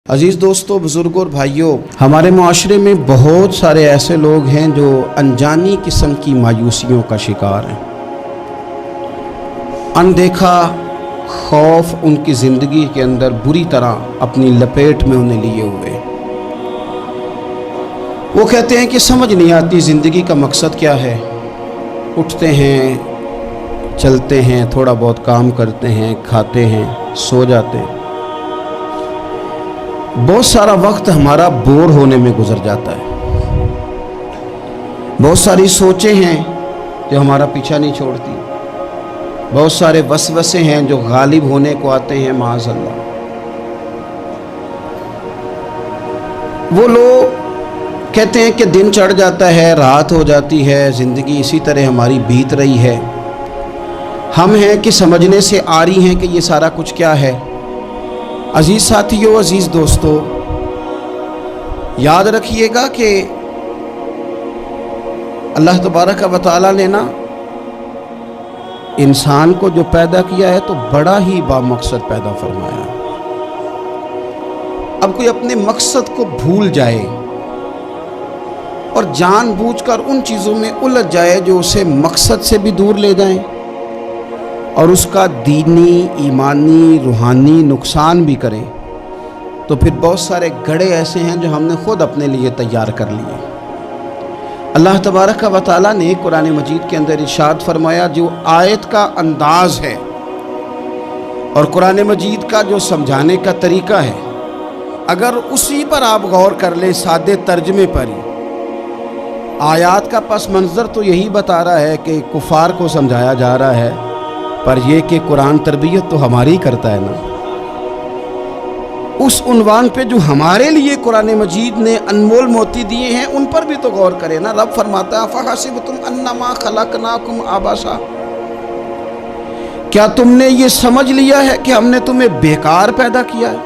عزیز دوستوں، بزرگوں اور بھائیوں، ہمارے معاشرے میں بہت سارے ایسے لوگ ہیں جو انجانی قسم کی مایوسیوں کا شکار ہیں۔ اندیکھا خوف ان کی زندگی کے اندر بری طرح اپنی لپیٹ میں انہیں لیے ہوئے۔ وہ کہتے ہیں کہ سمجھ نہیں آتی زندگی کا مقصد کیا ہے۔ اٹھتے ہیں، چلتے ہیں، تھوڑا بہت کام کرتے ہیں، کھاتے ہیں، سو جاتے ہیں۔ بہت سارا وقت ہمارا بور ہونے میں گزر جاتا ہے۔ بہت ساری سوچیں ہیں جو ہمارا پیچھا نہیں چھوڑتی۔ بہت سارے وسوسے ہیں جو غالب ہونے کو آتے ہیں معاذ اللہ۔ وہ لوگ کہتے ہیں کہ دن چڑھ جاتا ہے، رات ہو جاتی ہے، زندگی اسی طرح ہماری بیت رہی ہے۔ ہم ہیں کہ سمجھنے سے آ رہی ہیں کہ یہ سارا کچھ کیا ہے۔ عزیز ساتھیوں، عزیز دوستوں، یاد رکھیے گا کہ اللہ تبارک و تعالیٰ نے انسان کو جو پیدا کیا ہے تو بڑا ہی بامقصد پیدا فرمایا۔ اب کوئی اپنے مقصد کو بھول جائے اور جان بوجھ کر ان چیزوں میں الجھ جائے جو اسے مقصد سے بھی دور لے جائیں اور اس کا دینی، ایمانی، روحانی نقصان بھی کریں، تو پھر بہت سارے گڑھے ایسے ہیں جو ہم نے خود اپنے لیے تیار کر لیے۔ اللہ تبارک و تعالیٰ نے قرآن مجید کے اندر ارشاد فرمایا، جو آیت کا انداز ہے اور قرآن مجید کا جو سمجھانے کا طریقہ ہے، اگر اسی پر آپ غور کر لیں سادے ترجمے پر ہی، آیات کا پس منظر تو یہی بتا رہا ہے کہ کفار کو سمجھایا جا رہا ہے، پر یہ کہ قرآن تربیت تو ہماری کرتا ہے نا۔ اس عنوان پہ جو ہمارے لیے قرآن مجید نے انمول موتی دیے ہیں ان پر بھی تو غور کرے نا۔ رب فرماتا ہے فَحَسِبْتُمْ أَنَّمَا خَلَقْنَاكُمْ عَبَثًا، کیا تم نے یہ سمجھ لیا ہے کہ ہم نے تمہیں بیکار پیدا کیا ہے؟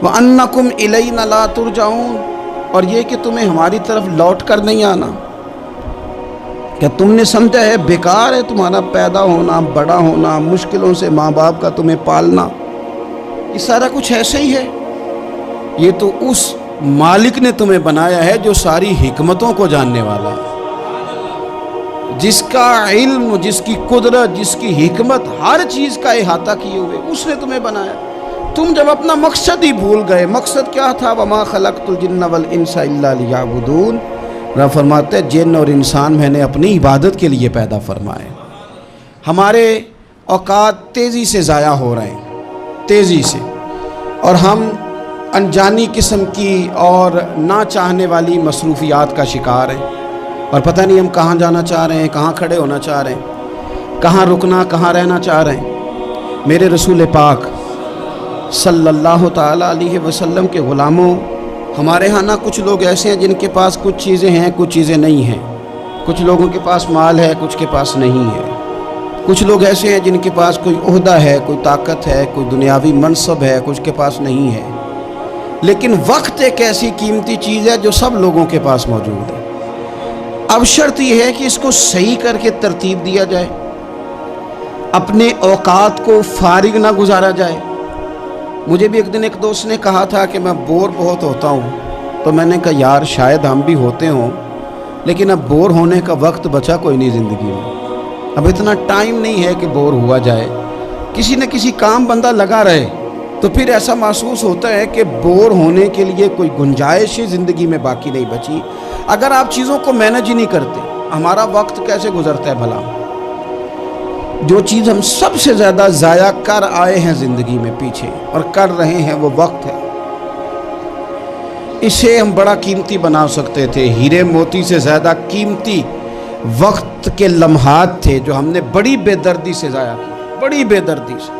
وَأَنَّكُمْ إِلَيْنَا لَا تُرْجَعُونَ، اور یہ کہ تمہیں ہماری طرف لوٹ کر نہیں آنا۔ کیا تم نے سمجھا ہے بیکار ہے تمہارا پیدا ہونا، بڑا ہونا، مشکلوں سے ماں باپ کا تمہیں پالنا؟ یہ سارا کچھ ایسے ہی ہے۔ یہ تو اس مالک نے تمہیں بنایا ہے جو ساری حکمتوں کو جاننے والا ہے، جس کا علم، جس کی قدرت، جس کی حکمت ہر چیز کا احاطہ کیے ہوئے، اس نے تمہیں بنایا۔ تم جب اپنا مقصد ہی بھول گئے، مقصد کیا تھا؟ وَمَا خَلَقْتُ الْجِنَّ وَالْإِنسَ إِلَّا لِيَعْبُدُونَ، رب فرماتے ہیں جن اور انسان میں نے اپنی عبادت کے لیے پیدا فرمائے۔ ہمارے اوقات تیزی سے ضائع ہو رہے ہیں، تیزی سے، اور ہم انجانی قسم کی اور نہ چاہنے والی مصروفیات کا شکار ہیں، اور پتہ نہیں ہم کہاں جانا چاہ رہے ہیں، کہاں کھڑے ہونا چاہ رہے ہیں، کہاں رکنا، کہاں رہنا چاہ رہے ہیں۔ میرے رسول پاک صلی اللہ تعالیٰ علیہ وسلم کے غلاموں، ہمارے ہاں نہ کچھ لوگ ایسے ہیں جن کے پاس کچھ چیزیں ہیں، کچھ چیزیں نہیں ہیں۔ کچھ لوگوں کے پاس مال ہے، کچھ کے پاس نہیں ہے۔ کچھ لوگ ایسے ہیں جن کے پاس کوئی عہدہ ہے، کوئی طاقت ہے، کوئی دنیاوی منصب ہے، کچھ کے پاس نہیں ہے۔ لیکن وقت ایک ایسی قیمتی چیز ہے جو سب لوگوں کے پاس موجود ہے۔ اب شرط یہ ہے کہ اس کو صحیح کر کے ترتیب دیا جائے، اپنے اوقات کو فارغ نہ گزارا جائے۔ مجھے بھی ایک دن ایک دوست نے کہا تھا کہ میں بور بہت ہوتا ہوں، تو میں نے کہا یار شاید ہم بھی ہوتے ہوں، لیکن اب بور ہونے کا وقت بچا کوئی نہیں زندگی میں۔ اب اتنا ٹائم نہیں ہے کہ بور ہوا جائے، کسی نہ کسی کام بندہ لگا رہے، تو پھر ایسا محسوس ہوتا ہے کہ بور ہونے کے لیے کوئی گنجائش ہی زندگی میں باقی نہیں بچی۔ اگر آپ چیزوں کو مینج ہی نہیں کرتے، ہمارا وقت کیسے گزرتا ہے بھلا؟ جو چیز ہم سب سے زیادہ ضائع کر آئے ہیں زندگی میں پیچھے اور کر رہے ہیں، وہ وقت ہے۔ اسے ہم بڑا قیمتی بنا سکتے تھے۔ ہیرے موتی سے زیادہ قیمتی وقت کے لمحات تھے جو ہم نے بڑی بے دردی سے ضائع کی، بڑی بے دردی سے۔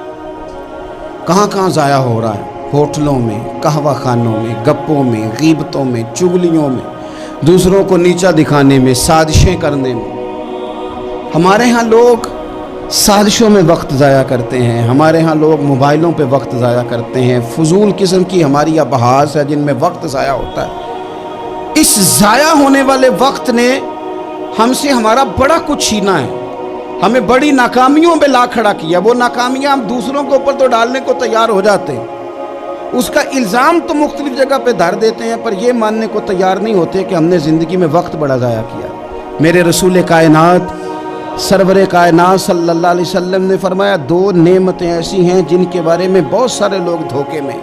کہاں کہاں ضائع ہو رہا ہے؟ ہوٹلوں میں، قہوہ خانوں میں، گپوں میں، غیبتوں میں، چگلیوں میں، دوسروں کو نیچا دکھانے میں، سازشیں کرنے میں۔ ہمارے ہاں لوگ سازشوں میں وقت ضائع کرتے ہیں، ہمارے ہاں لوگ موبائلوں پہ وقت ضائع کرتے ہیں، فضول قسم کی ہماری ابحاث ہے جن میں وقت ضائع ہوتا ہے۔ اس ضائع ہونے والے وقت نے ہم سے ہمارا بڑا کچھ چھینا ہے۔ ہمیں بڑی ناکامیوں پہ لا کھڑا کیا. وہ ناکامیاں ہم دوسروں کے اوپر تو ڈالنے کو تیار ہو جاتے ہیں, اس کا الزام تو مختلف جگہ پہ دھر دیتے ہیں, پر یہ ماننے کو تیار نہیں ہوتے کہ ہم نے زندگی میں وقت بڑا ضائع کیا. میرے رسول کائنات سرور کائنات صلی اللہ علیہ وسلم نے فرمایا 2 نعمتیں ایسی ہیں جن کے بارے میں بہت سارے لوگ دھوکے میں.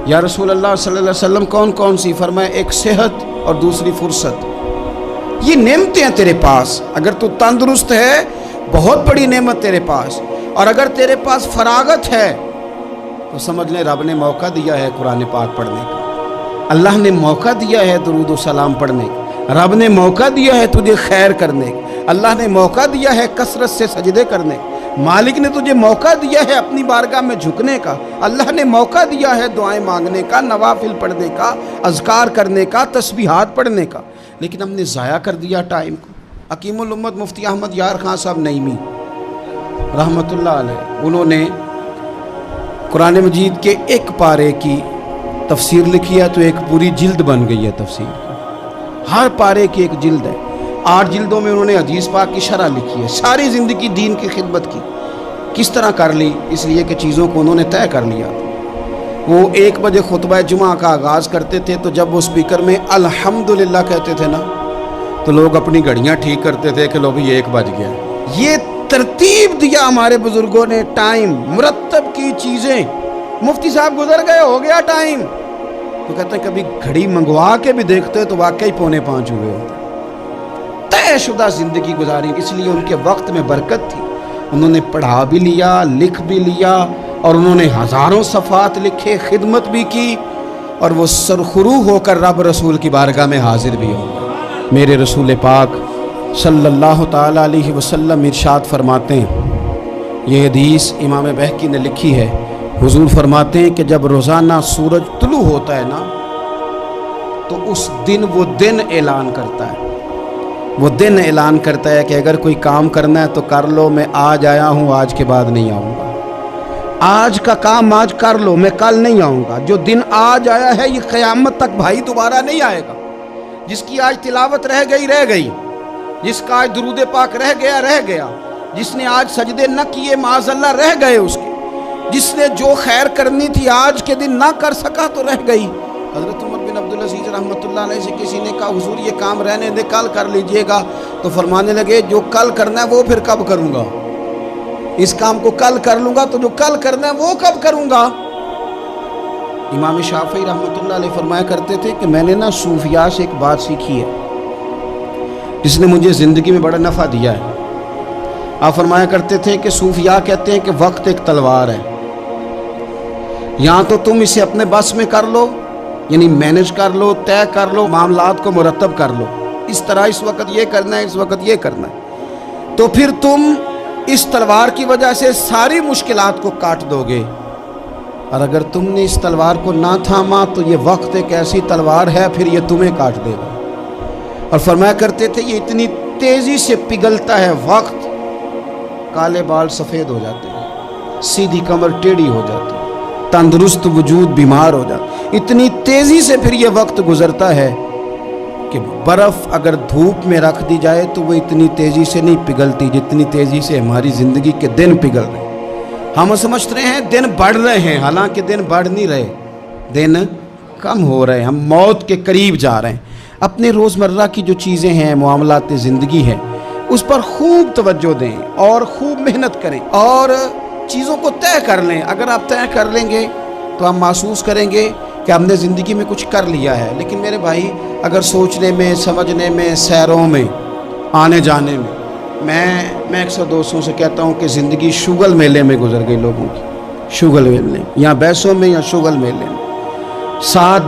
یا رسول اللہ صلی اللہ علیہ وسلم کون کون سی؟ فرمایا ایک صحت اور دوسری فرصت. یہ نعمتیں ہیں تیرے پاس. اگر تو تندرست ہے بہت بڑی نعمت تیرے پاس, اور اگر تیرے پاس فراغت ہے تو سمجھ لیں رب نے موقع دیا ہے قرآن پاک پڑھنے کا, اللہ نے موقع دیا ہے درود و سلام پڑھنے کا, رب نے موقع دیا ہے تجھے خیر کرنے کا, اللہ نے موقع دیا ہے کثرت سے سجدے کرنے کا, مالک نے تجھے موقع دیا ہے اپنی بارگاہ میں جھکنے کا, اللہ نے موقع دیا ہے دعائیں مانگنے کا, نوافل پڑھنے کا, اذکار کرنے کا, تسبیحات پڑھنے کا, لیکن ہم نے ضائع کر دیا ٹائم کو. حکیم الامت مفتی احمد یار خان صاحب نعیمی رحمۃ اللہ علیہ, انہوں نے قرآن مجید کے ایک پارے کی تفسیر لکھی ہے تو ایک پوری جلد بن گئی ہے تفسیر کی. ہر پارے کی ایک جلد ہے. 8 جلدوں میں انہوں نے حدیث پاک کی شرح لکھی ہے. ساری زندگی دین کی خدمت کی. کس طرح کر لی؟ اس لیے کہ چیزوں کو انہوں نے طے کر لیا. وہ 1 بجے خطبہ جمعہ کا آغاز کرتے تھے تو جب وہ سپیکر میں الحمدللہ کہتے تھے نا تو لوگ اپنی گھڑیاں ٹھیک کرتے تھے کہ لو بھی 1 بج گیا. یہ ترتیب دیا ہمارے بزرگوں نے, ٹائم مرتب کی چیزیں. مفتی صاحب گزر گئے, ہو گیا ٹائم, تو کہتے ہیں کبھی گھڑی منگوا کے بھی دیکھتے تو واقعی 4:45 ہوئے ہوتے. طے شدہ زندگی گزاری, اس لیے ان کے وقت میں برکت تھی. انہوں نے پڑھا بھی لیا, لکھ بھی لیا, اور انہوں نے ہزاروں صفحات لکھے, خدمت بھی کی, اور وہ سرخرو ہو کر رب رسول کی بارگاہ میں حاضر بھی ہو. میرے رسول پاک صلی اللہ تعالیٰ علیہ وسلم ارشاد فرماتے ہیں, یہ حدیث امام بہقی نے لکھی ہے, حضور فرماتے ہیں کہ جب روزانہ سورج طلوع ہوتا ہے نا تو اس دن وہ دن اعلان کرتا ہے, وہ دن اعلان کرتا ہے کہ اگر کوئی کام کرنا ہے تو کر لو, میں آج آیا ہوں, آج کے بعد نہیں آؤں گا. آج کا کام آج کر لو, میں کل نہیں آؤں گا. جو دن آج آیا ہے یہ قیامت تک بھائی دوبارہ نہیں آئے گا. جس کی آج تلاوت رہ گئی, جس کا آج درود پاک رہ گیا, جس نے آج سجدے نہ کیے معاذ اللہ رہ گئے اس کے, جس نے جو خیر کرنی تھی آج کے دن نہ کر سکا تو رہ گئی. حضرت عمر بن عبدالعزیز رحمۃ اللہ علیہ سے کسی نے کہا حضور یہ کام رہنے دے, کل کر لیجئے گا. تو فرمانے لگے جو کل کرنا ہے وہ پھر کب کروں گا؟ اس کام کو کل کر لوں گا تو جو کل کرنا ہے وہ کب کروں گا؟ امام شافعی رحمۃ اللہ علیہ فرمایا کرتے تھے کہ میں نے نا صوفیاء سے ایک بات سیکھی ہے جس نے مجھے زندگی میں بڑا نفع دیا ہے. آپ فرمایا کرتے تھے کہ صوفیاء کہتے ہیں کہ وقت ایک تلوار ہے, یہاں تو تم اسے اپنے بس میں کر لو, یعنی مینج کر لو, طے کر لو, معاملات کو مرتب کر لو, اس طرح اس وقت یہ کرنا ہے, اس وقت یہ کرنا ہے, تو پھر تم اس تلوار کی وجہ سے ساری مشکلات کو کاٹ دو گے. اور اگر تم نے اس تلوار کو نہ تھاما تو یہ وقت ایک ایسی تلوار ہے پھر یہ تمہیں کاٹ دے گا. اور فرمایا کرتے تھے یہ اتنی تیزی سے پگھلتا ہے وقت, کالے بال سفید ہو جاتے ہیں, سیدھی کمر ٹیڑھی ہو جاتی ہے, تندرست وجود بیمار ہو جاتا ہے. اتنی تیزی سے پھر یہ وقت گزرتا ہے کہ برف اگر دھوپ میں رکھ دی جائے تو وہ اتنی تیزی سے نہیں پگھلتی جتنی تیزی سے ہماری زندگی کے دن پگھل رہے ہیں. ہم سمجھ رہے ہیں دن بڑھ رہے ہیں, حالانکہ دن بڑھ نہیں رہے, دن کم ہو رہے ہیں, ہم موت کے قریب جا رہے ہیں. اپنے روزمرہ کی جو چیزیں ہیں, معاملات زندگی ہے, اس پر خوب توجہ دیں اور خوب محنت کریں اور چیزوں کو طے کر لیں. اگر آپ طے کر لیں گے تو ہم محسوس کریں گے کہ ہم نے زندگی میں کچھ کر لیا ہے. لیکن میرے بھائی اگر سوچنے میں, سمجھنے میں, سیروں میں, آنے جانے میں اکثر دوستوں سے کہتا ہوں کہ زندگی شگل میلے میں گزر گئی لوگوں کی, شگل میلے, یا بیسوں میں یا شگل میلے میں.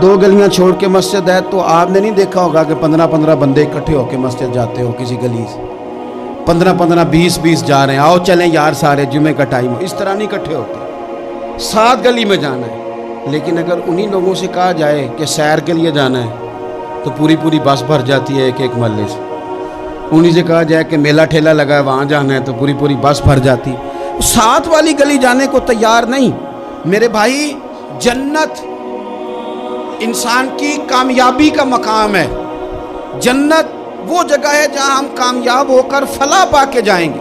2 گلیاں چھوڑ کے مسجد ہے تو آپ نے نہیں دیکھا ہوگا کہ 15 بندے اکٹھے ہو کے مسجد جاتے ہو کسی گلی سے, 15 20 جا رہے ہیں, آؤ چلیں یار سارے جمعے کا ٹائم. اس طرح نہیں اکٹھے ہوتے, 7 گلی میں جانا ہے. لیکن اگر انہی لوگوں سے کہا جائے کہ سیر کے لیے جانا ہے تو پوری بس بھر جاتی ہے ایک محلے سے. انہی سے کہا جائے کہ میلہ ٹھیلا لگا ہے وہاں جانا ہے تو پوری بس بھر جاتی. 7 والی گلی جانے کو تیار نہیں. میرے بھائی جنت انسان کی کامیابی کا مقام ہے. جنت وہ جگہ ہے جہاں ہم کامیاب ہو کر فلاح پا کے جائیں گے.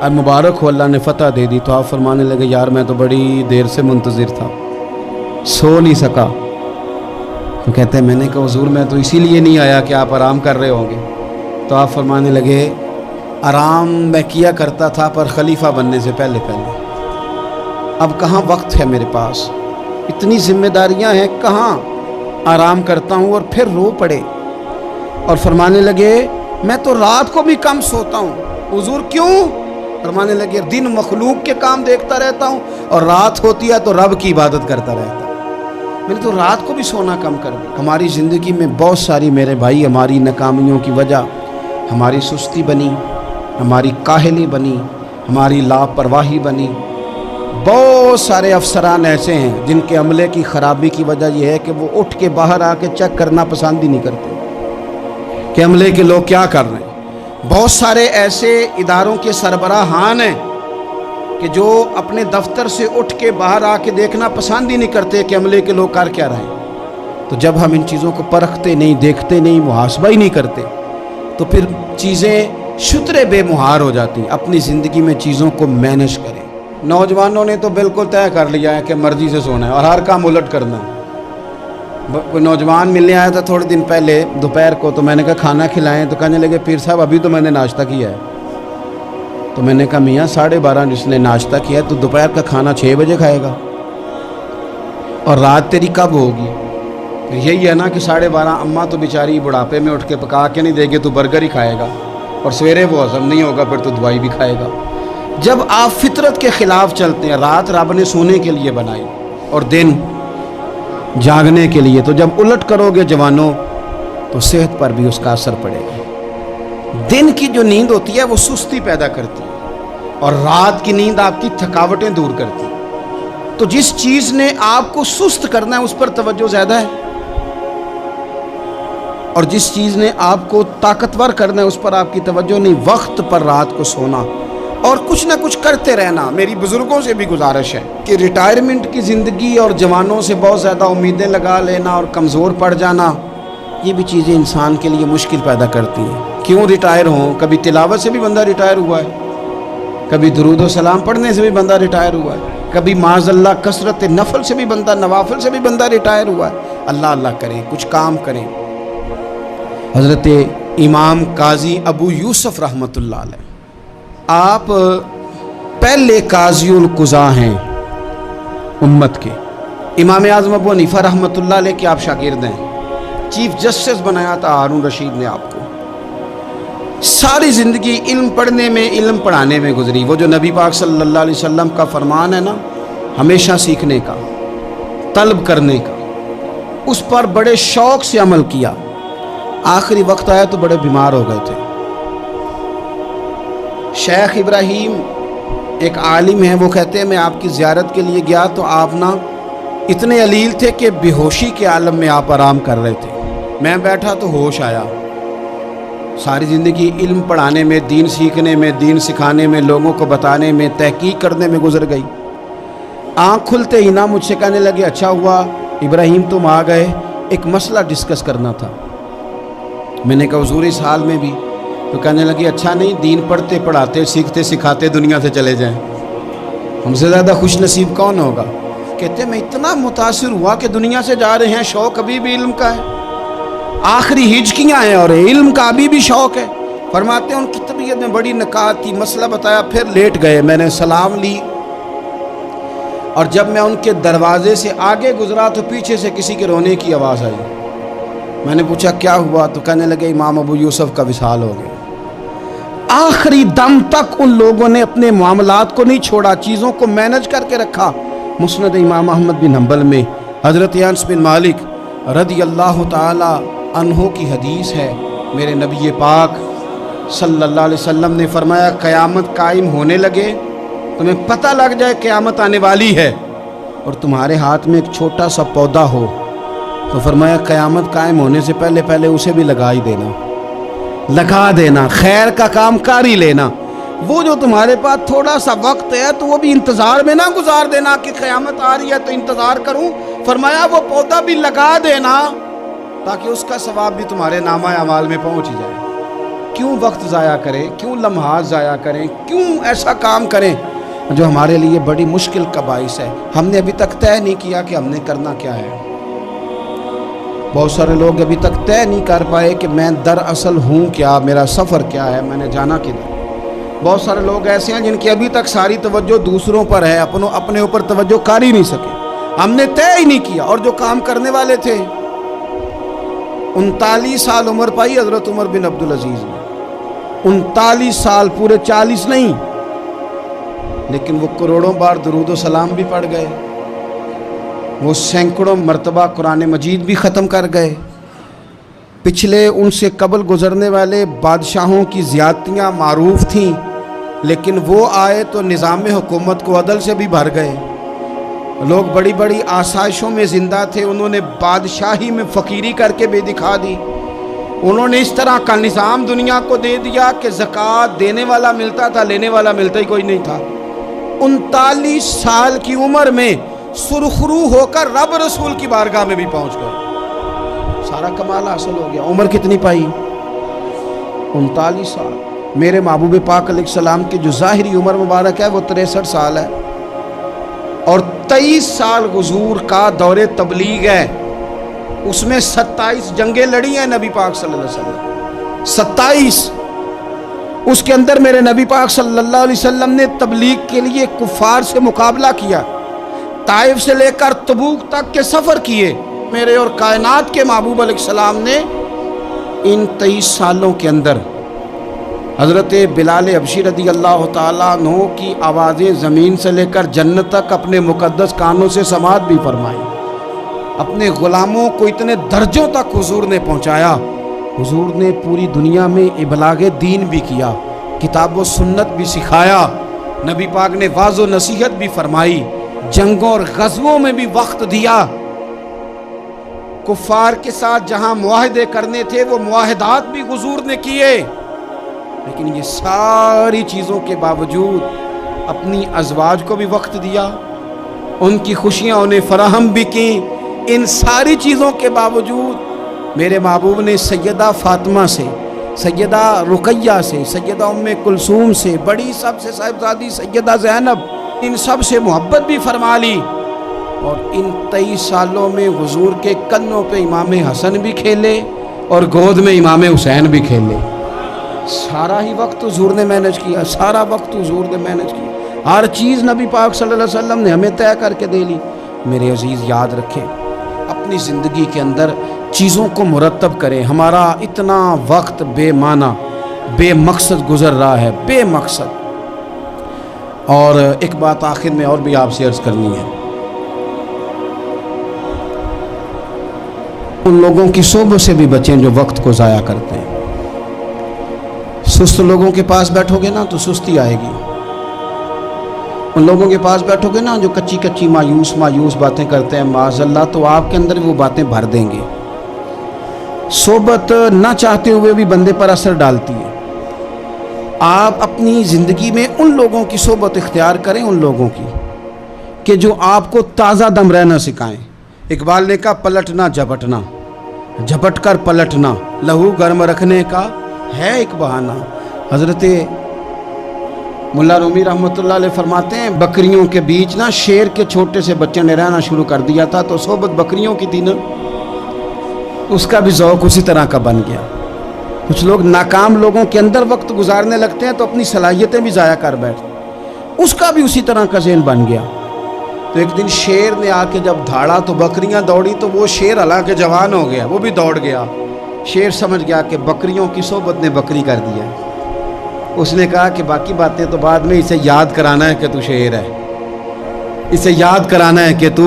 اور مبارک ہو اللہ نے فتح دے دی، تو آپ فرمانے لگے یار میں تو بڑی دیر سے منتظر تھا، سو نہیں سکا۔ تو کہتے ہیں میں نے کہا حضور میں تو اسی لیے نہیں آیا کہ آپ آرام کر رہے ہوں گے۔ تو آپ فرمانے لگے آرام میں کیا کرتا تھا پر خلیفہ بننے سے پہلے اب کہاں وقت ہے میرے پاس، اتنی ذمہ داریاں ہیں، کہاں آرام کرتا ہوں۔ اور پھر رو پڑے اور فرمانے لگے میں تو رات کو بھی کم سوتا ہوں۔ حضور کیوں؟ فرمانے لگے دن مخلوق کے کام دیکھتا رہتا ہوں اور رات ہوتی ہے تو رب کی عبادت کرتا رہتا ہوں۔ میں نے تو رات کو بھی سونا کم کر دیا۔ ہماری زندگی میں بہت ساری میرے بھائی ہماری ناکامیوں کی وجہ ہماری سستی بنی، ہماری کاہلی بنی، ہماری لاپرواہی بنی۔ بہت سارے افسران ایسے ہیں جن کے عملے کی خرابی کی وجہ یہ ہے کہ وہ اٹھ کے باہر آ کے چیک کرنا پسند ہی نہیں کرتے کہ عملے کے لوگ کیا کر رہے ہیں۔ بہت سارے ایسے اداروں کے سربراہان ہیں کہ جو اپنے دفتر سے اٹھ کے باہر آ کے دیکھنا پسند ہی نہیں کرتے کہ عملے کے لوگ کر کیا رہے ہیں۔ تو جب ہم ان چیزوں کو پرکھتے نہیں، دیکھتے نہیں، محاسبہ ہی نہیں کرتے تو پھر چیزیں شترے بے مہار ہو جاتی ہیں۔ اپنی زندگی میں چیزوں کو مینج کریں۔ نوجوانوں نے تو بالکل طے کر لیا ہے کہ مرضی سے سونا ہے اور ہر کام الٹ کرنا ہے۔ کوئی نوجوان ملنے آیا تھا تھوڑے دن پہلے دوپہر کو، تو میں نے کہا کھانا کھلائیں، تو کہنے لگے پیر صاحب ابھی تو میں نے ناشتہ کیا ہے۔ تو میں نے کہا میاں 12:30 جس نے ناشتہ کیا ہے تو دوپہر کا کھانا 6 بجے کھائے گا، اور رات تیری کب ہوگی؟ پھر یہی ہے نا کہ 12:30 اماں تو بیچاری بڑھاپے میں اٹھ کے پکا کے نہیں دے گی، تو برگر ہی کھائے گا، اور سویرے وہ ہضم نہیں ہوگا، پھر تو دوائی بھی کھائے گا۔ جب آپ فطرت کے خلاف چلتے ہیں، رات رب نے سونے کے لیے بنائی اور دن جاگنے کے لیے، تو جب الٹ کرو گے جوانوں تو صحت پر بھی اس کا اثر پڑے گا۔ دن کی جو نیند ہوتی ہے وہ سستی پیدا کرتی ہے، اور رات کی نیند آپ کی تھکاوٹیں دور کرتی ہے۔ تو جس چیز نے آپ کو سست کرنا ہے اس پر توجہ زیادہ ہے، اور جس چیز نے آپ کو طاقتور کرنا ہے اس پر آپ کی توجہ نہیں۔ وقت پر رات کو سونا اور کچھ نہ کچھ کرتے رہنا۔ میری بزرگوں سے بھی گزارش ہے کہ ریٹائرمنٹ کی زندگی اور جوانوں سے بہت زیادہ امیدیں لگا لینا اور کمزور پڑ جانا، یہ بھی چیزیں انسان کے لیے مشکل پیدا کرتی ہیں۔ کیوں ریٹائر ہوں؟ کبھی تلاوت سے بھی بندہ ریٹائر ہوا ہے، کبھی درود و سلام پڑھنے سے بھی بندہ ریٹائر ہوا ہے، کبھی معاذ اللہ کثرت نفل سے بھی بندہ، نوافل سے بھی بندہ ریٹائر ہوا ہے۔ اللہ اللہ کریں، کچھ کام کریں۔ حضرت امام قاضی ابو یوسف رحمۃ اللہ علیہ، آپ پہلے قاضی القضاء ہیں امت کے۔ امام اعظم ابو حنیفہ رحمۃ اللہ علیہ کے آپ شاگرد ہیں۔ چیف جسٹس بنایا تھا ہارون رشید نے آپ کو۔ ساری زندگی علم پڑھنے میں، علم پڑھانے میں گزری۔ وہ جو نبی پاک صلی اللہ علیہ وسلم کا فرمان ہے نا، ہمیشہ سیکھنے کا، طلب کرنے کا، اس پر بڑے شوق سے عمل کیا۔ آخری وقت آیا تو بڑے بیمار ہو گئے تھے۔ شیخ ابراہیم ایک عالم ہیں، وہ کہتے ہیں میں آپ کی زیارت کے لیے گیا تو آپ نا اتنے علیل تھے کہ بے ہوشی کے عالم میں آپ آرام کر رہے تھے۔ میں بیٹھا تو ہوش آیا۔ ساری زندگی علم پڑھانے میں، دین سیکھنے میں، دین سکھانے میں، لوگوں کو بتانے میں، تحقیق کرنے میں گزر گئی۔ آنکھ کھلتے ہی نہ مجھ سے کہنے لگے اچھا ہوا ابراہیم تم آ گئے، ایک مسئلہ ڈسکس کرنا تھا۔ میں نے کہا حضور اس حال میں بھی؟ تو کہنے لگے اچھا نہیں، دین پڑھتے پڑھاتے سیکھتے سکھاتے دنیا سے چلے جائیں، ہم سے زیادہ خوش نصیب کون ہوگا؟ کہتے میں اتنا متاثر ہوا کہ دنیا سے جا رہے ہیں، شوق ابھی بھی علم کا ہے، آخری ہجکیاں ہیں اور علم کا ابھی بھی شوق ہے۔ فرماتے ہیں ان کی طبیعت میں بڑی نکات تھی، مسئلہ بتایا، پھر لیٹ گئے۔ میں نے سلام لی اور جب میں ان کے دروازے سے آگے گزرا تو پیچھے سے کسی کے رونے کی آواز آئی۔ میں نے پوچھا کیا ہوا؟ تو کہنے لگے امام ابو یوسف کا وصال ہو گیا۔ آخری دم تک ان لوگوں نے اپنے معاملات کو نہیں چھوڑا، چیزوں کو مینج کر کے رکھا۔ مسند امام احمد بن حنبل میں حضرت انس بن مالک رضی اللہ تعالی عنہ کی حدیث ہے، میرے نبی پاک صلی اللہ علیہ وسلم نے فرمایا قیامت قائم ہونے لگے، تمہیں پتہ لگ جائے قیامت آنے والی ہے اور تمہارے ہاتھ میں ایک چھوٹا سا پودا ہو، تو فرمایا قیامت قائم ہونے سے پہلے پہلے اسے بھی لگا دینا، خیر کا کام کر ہی لینا۔ وہ جو تمہارے پاس تھوڑا سا وقت ہے تو وہ بھی انتظار میں نہ گزار دینا کہ قیامت آ رہی ہے تو انتظار کروں، فرمایا وہ پودا بھی لگا دینا تاکہ اس کا ثواب بھی تمہارے نامہ اعمال میں پہنچ جائے۔ کیوں وقت ضائع کریں، کیوں لمحات ضائع کریں، کیوں ایسا کام کریں جو ہمارے لیے بڑی مشکل کا باعث ہے۔ ہم نے ابھی تک طے نہیں کیا کہ ہم نے کرنا کیا ہے۔ بہت سارے لوگ ابھی تک طے نہیں کر پائے کہ میں دراصل ہوں کیا، میرا سفر کیا ہے، میں نے جانا کدھر۔ بہت سارے لوگ ایسے ہیں جن کی ابھی تک ساری توجہ دوسروں پر ہے، اپنے اوپر توجہ کر ہی نہیں سکے۔ ہم نے طے ہی نہیں کیا، اور جو کام کرنے والے تھے 39 سال عمر پائی حضرت عمر بن عبدالعزیز نے، 39 سال، پورے 40 نہیں، لیکن وہ کروڑوں بار درود و سلام بھی پڑھ گئے، وہ سینکڑوں مرتبہ قرآن مجید بھی ختم کر گئے۔ پچھلے ان سے قبل گزرنے والے بادشاہوں کی زیادتیاں معروف تھیں، لیکن وہ آئے تو نظام حکومت کو عدل سے بھی بھر گئے۔ لوگ بڑی بڑی آسائشوں میں زندہ تھے، انہوں نے بادشاہی میں فقیری کر کے بے دکھا دی۔ انہوں نے اس طرح کا نظام دنیا کو دے دیا کہ زکوٰۃ دینے والا ملتا تھا، لینے والا ملتا ہی کوئی نہیں تھا۔ 39 سال کی عمر میں سرخرو ہو کر رب رسول کی بارگاہ میں بھی پہنچ گئے، سارا کمال حاصل ہو گیا۔ عمر کتنی پائی؟ 39 سال۔ میرے محبوب پاک علیہ السلام کی جو ظاہری عمر مبارک ہے وہ 63 سال ہے، اور 23 سال حضور کا دور تبلیغ ہے، اس میں 27 جنگیں لڑی ہیں نبی پاک صلی اللہ علیہ وسلم، 27۔ اس کے اندر میرے نبی پاک صلی اللہ علیہ وسلم نے تبلیغ کے لیے کفار سے مقابلہ کیا، طائف سے لے کر تبوک تک کے سفر کیے۔ میرے اور کائنات کے محبوب علیہ السلام نے ان 23 سالوں کے اندر حضرت بلال حبشی رضی اللہ تعالیٰ عنہ کی آوازیں زمین سے لے کر جنت تک اپنے مقدس کانوں سے سماعت بھی فرمائی۔ اپنے غلاموں کو اتنے درجوں تک حضور نے پہنچایا۔ حضور نے پوری دنیا میں ابلاغ دین بھی کیا، کتاب و سنت بھی سکھایا، نبی پاک نے واعظ و نصیحت بھی فرمائی، جنگوں اور غزووں میں بھی وقت دیا۔ کفار کے ساتھ جہاں معاہدے کرنے تھے وہ معاہدات بھی حضور نے کیے، لیکن یہ ساری چیزوں کے باوجود اپنی ازواج کو بھی وقت دیا، ان کی خوشیاں انہیں فراہم بھی کی۔ ان ساری چیزوں کے باوجود میرے محبوب نے سیدہ فاطمہ سے، سیدہ رقیہ سے، سیدہ ام کلثوم سے، بڑی سب سے صاحبزادی سیدہ زینب، ان سب سے محبت بھی فرما لی۔ اور ان 23 سالوں میں حضور کے کنوں پہ امام حسن بھی کھیلے اور گود میں امام حسین بھی کھیلے۔ سارا ہی وقت حضور نے مینج کیا، سارا وقت حضور نے مینج کیا، ہر چیز نبی پاک صلی اللہ علیہ وسلم نے ہمیں طے کر کے دے لی۔ میرے عزیز یاد رکھیں، اپنی زندگی کے اندر چیزوں کو مرتب کریں۔ ہمارا اتنا وقت بے معنی، بے مقصد گزر رہا ہے، بے مقصد۔ اور ایک بات آخر میں اور بھی آپ سے عرض کرنی ہے، ان لوگوں کی صحبت سے بھی بچیں جو وقت کو ضائع کرتے ہیں۔ سست لوگوں کے پاس بیٹھو گے نا تو سستی آئے گی، ان لوگوں کے پاس بیٹھو گے نا جو کچی کچی مایوس باتیں کرتے ہیں معاذ اللہ، تو آپ کے اندر وہ باتیں بھر دیں گے۔ صحبت نہ چاہتے ہوئے بھی بندے پر اثر ڈالتی ہے۔ آپ اپنی زندگی میں ان لوگوں کی صحبت اختیار کریں، ان لوگوں کی کہ جو آپ کو تازہ دم رہنا سکھائیں۔ اقبال نے کہا پلٹنا جھپٹنا، جھپٹ کر پلٹنا، لہو گرم رکھنے کا ہے ایک بہانہ۔ حضرت ملا رومی رحمۃ اللہ علیہ فرماتے ہیں بکریوں کے بیچ نا شیر کے چھوٹے سے بچے نے رہنا شروع کر دیا تھا، تو صحبت بکریوں کی تھی نا، اس کا بھی ذوق اسی طرح کا بن گیا۔ کچھ لوگ ناکام لوگوں کے اندر وقت گزارنے لگتے ہیں تو اپنی صلاحیتیں بھی ضائع کر بیٹھتے ہیں، اس کا بھی اسی طرح کا ذہن بن گیا۔ تو ایک دن شیر نے آ کے جب دھاڑا تو بکریاں دوڑی، تو وہ شیر حالانکہ جوان ہو گیا، وہ بھی دوڑ گیا۔ شیر سمجھ گیا کہ بکریوں کی صحبت نے بکری کر دیا۔ اس نے کہا کہ باقی باتیں تو بعد میں، اسے یاد کرانا ہے کہ تو شیر ہے، اسے یاد کرانا ہے کہ تو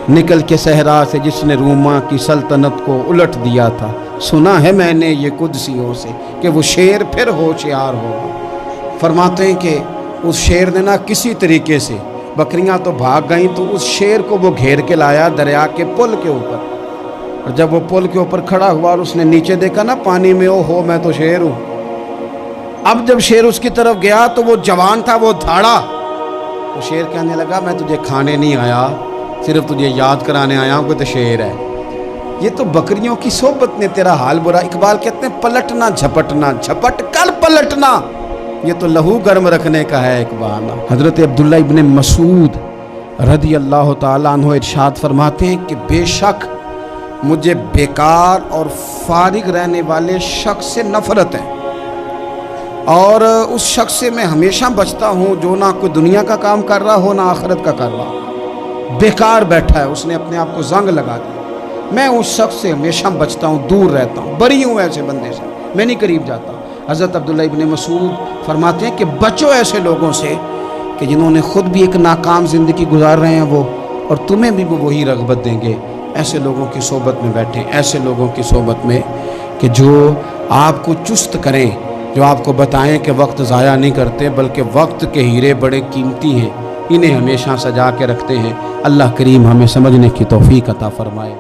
نکل کے صحرا سے جس نے روما کی سلطنت کو الٹ دیا تھا، سنا ہے میں نے یہ قدسیوں سے کہ وہ شیر پھر ہوشیار ہوگا۔ فرماتے ہیں کہ اس شیر نے نہ کسی طریقے سے، بکریاں تو بھاگ گئیں، تو اس شیر کو وہ گھیر کے لایا دریا کے پل کے اوپر، اور جب وہ پل کے اوپر کھڑا ہوا اور اس نے نیچے دیکھا نا پانی میں، او ہو میں تو شیر ہوں۔ اب جب شیر اس کی طرف گیا تو وہ جوان تھا، وہ دھاڑا، تو شیر کہنے لگا میں تجھے کھانے نہیں آیا، صرف تجھے یاد کرانے آیا ہوں کہ تو شیر ہے۔ یہ تو بکریوں کی صحبت نے تیرا حال برا. اقبال کہتے ہیں پلٹنا جھپٹنا, جھپٹ کر پلٹنا, یہ تو لہو گرم رکھنے کا ہے اقبال. حضرت عبداللہ ابن مسعود رضی اللہ تعالیٰ عنہ ارشاد فرماتے ہیں کہ بے شک مجھے بیکار اور فارغ رہنے والے شخص سے نفرت ہے, اور اس شخص سے میں ہمیشہ بچتا ہوں جو نہ کوئی دنیا کا کام کر رہا ہو نہ آخرت کا کر رہا ہو. بیکار بیٹھا ہے, اس نے اپنے آپ کو زنگ لگا دیا. میں اس شخص سے ہمیشہ بچتا ہوں, دور رہتا ہوں, بری ہوں ایسے بندے سے, میں نہیں قریب جاتا. حضرت عبداللہ ابن مسعود فرماتے ہیں کہ بچو ایسے لوگوں سے کہ جنہوں نے خود بھی ایک ناکام زندگی گزار رہے ہیں وہ, اور تمہیں بھی وہ وہی رغبت دیں گے. ایسے لوگوں کی صحبت میں بیٹھیں, ایسے لوگوں کی صحبت میں کہ جو آپ کو چست کریں, جو آپ کو بتائیں کہ وقت ضائع نہیں کرتے بلکہ وقت کے ہیرے بڑے قیمتی ہیں, انہیں ہمیشہ سجا کے رکھتے ہیں. اللہ کریم ہمیں سمجھنے کی توفیق عطا فرمائے.